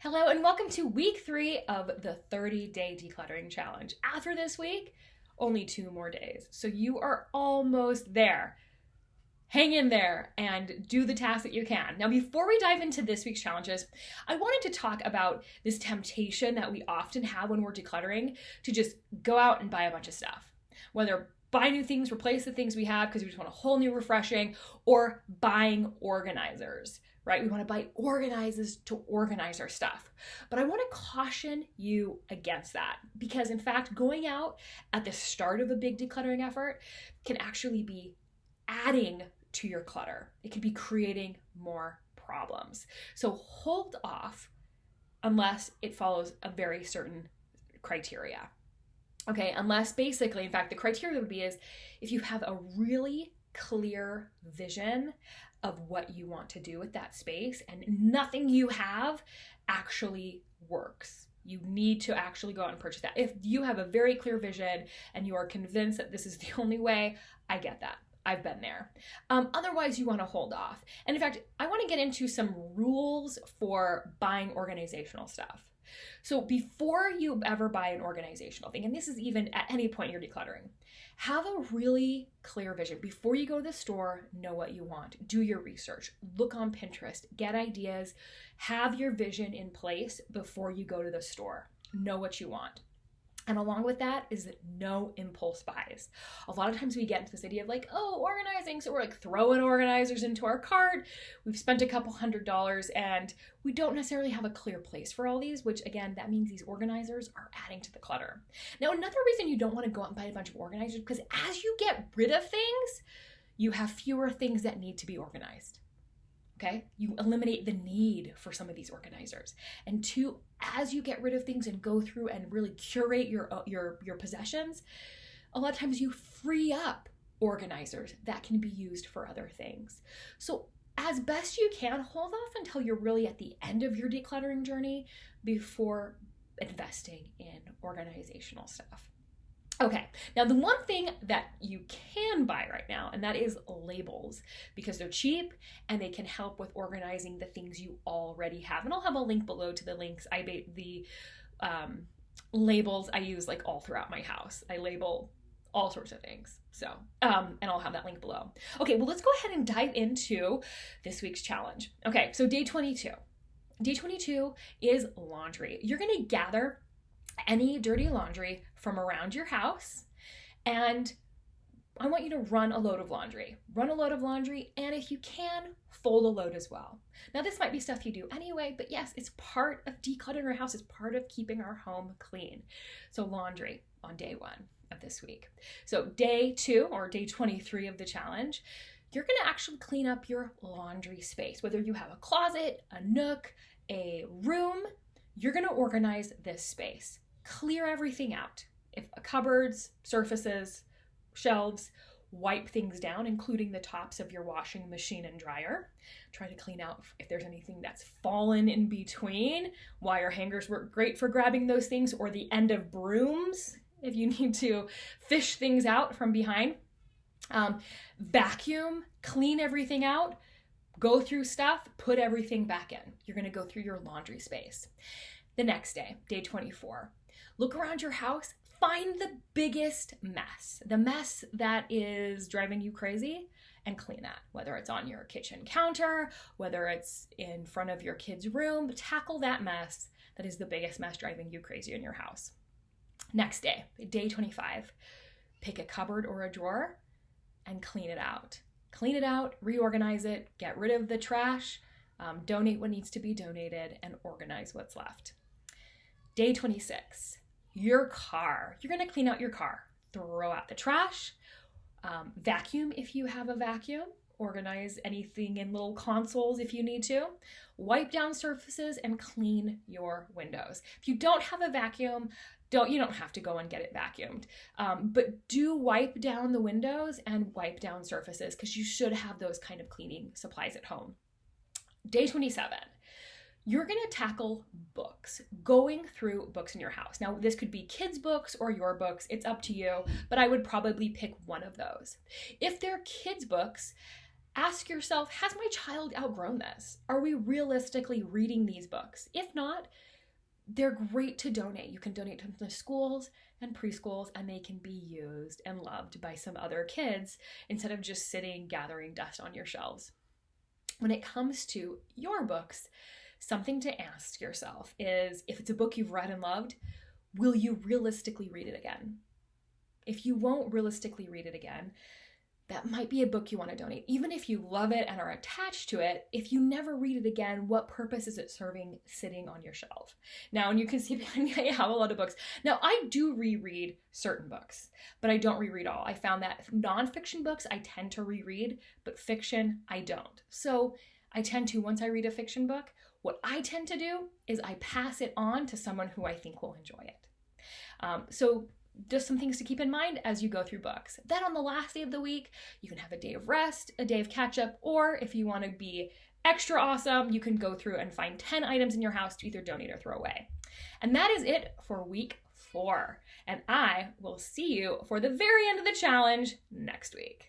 Hello and welcome to week 3 of the 30-day decluttering challenge. After this week, only 2 more days. So you are almost there. Hang in there and do the tasks that you can. Now, before we dive into this week's challenges, I wanted to talk about this temptation that we often have when we're decluttering to just go out and buy a bunch of stuff. Whether buy new things, replace the things we have because we just want a whole new refreshing, or buying organizers, right? We want to buy organizers to organize our stuff. But I want to caution you against that because, in fact, going out at the start of a big decluttering effort can actually be adding to your clutter. It could be creating more problems. So hold off unless it follows a very certain criteria. Okay, unless basically, in fact, the criteria would be is if you have a really clear vision of what you want to do with that space and nothing you have actually works. You need to actually go out and purchase that. If you have a very clear vision and you are convinced that this is the only way, I get that. I've been there. Otherwise, you want to hold off. And in fact, I want to get into some rules for buying organizational stuff. So before you ever buy an organizational thing, and this is even at any point you're decluttering, have a really clear vision. Before you go to the store, know what you want. Do your research. Look on Pinterest. Get ideas. Have your vision in place before you go to the store. Know what you want. And along with that is no impulse buys. A lot of times we get into this idea of like, oh, organizing. So we're like throwing organizers into our cart. We've spent a couple $100 and we don't necessarily have a clear place for all these, which again, that means these organizers are adding to the clutter. Now, another reason you don't want to go out and buy a bunch of organizers, because as you get rid of things, you have fewer things that need to be organized. Okay, you eliminate the need for some of these organizers. And two, as you get rid of things and go through and really curate your possessions, a lot of times you free up organizers that can be used for other things. So as best you can, hold off until you're really at the end of your decluttering journey before investing in organizational stuff. Okay, now the one thing that you can buy right now, and that is labels, because they're cheap and they can help with organizing the things you already have. And I'll have a link below to the links. The labels I use like all throughout my house. I label all sorts of things. So, and I'll have that link below. Okay, well, let's go ahead and dive into this week's challenge. Okay, so day 22. Day 22 is laundry. You're gonna gather any dirty laundry from around your house, and I want you to run a load of laundry. Run a load of laundry, and if you can, fold a load as well. Now, this might be stuff you do anyway, but yes, it's part of decluttering our house. It's part of keeping our home clean. So laundry on day 1 of this week. So day 2, or day 23 of the challenge, you're gonna actually clean up your laundry space. Whether you have a closet, a nook, a room, you're gonna organize this space. Clear everything out. If cupboards, surfaces, shelves, wipe things down, including the tops of your washing machine and dryer. Try to clean out if there's anything that's fallen in between. Wire hangers work great for grabbing those things, or the end of brooms if you need to fish things out from behind. Vacuum, clean everything out, go through stuff, put everything back in. You're gonna go through your laundry space. The next day, day 24. Look around your house, find the biggest mess, the mess that is driving you crazy, and clean that. Whether it's on your kitchen counter, whether it's in front of your kid's room, tackle that mess that is the biggest mess driving you crazy in your house. Next day, day 25, pick a cupboard or a drawer and clean it out. Clean it out, reorganize it, get rid of the trash, donate what needs to be donated, and organize what's left. Day 26, your car. You're gonna clean out your car. Throw out the trash, vacuum if you have a vacuum, organize anything in little consoles if you need to, wipe down surfaces, and clean your windows. If you don't have a vacuum, you don't have to go and get it vacuumed, but do wipe down the windows and wipe down surfaces because you should have those kind of cleaning supplies at home. Day 27. You're going to tackle books, going through books in your house. Now, this could be kids' books or your books. It's up to you, but I would probably pick one of those. If they're kids' books, Ask yourself, has my child outgrown this? Are we realistically reading these books? If not, they're great to donate. You can donate them to schools and preschools, and they can be used and loved by some other kids instead of just sitting gathering dust on your shelves. When it comes to your books, something to ask yourself is, if it's a book you've read and loved, will you realistically read it again? If you won't realistically read it again, that might be a book you want to donate. Even if you love it and are attached to it, if you never read it again, what purpose is it serving sitting on your shelf? Now, and you can see behind me, I have a lot of books. Now, I do reread certain books, but I don't reread all. I found that nonfiction books I tend to reread, but fiction I don't. So I tend to, once I read a fiction book, what I tend to do is I pass it on to someone who I think will enjoy it. So just some things to keep in mind as you go through books. Then on the last day of the week, you can have a day of rest, a day of catch up, or if you want to be extra awesome, you can go through and find 10 items in your house to either donate or throw away. And that is it for week 4. And I will see you for the very end of the challenge next week.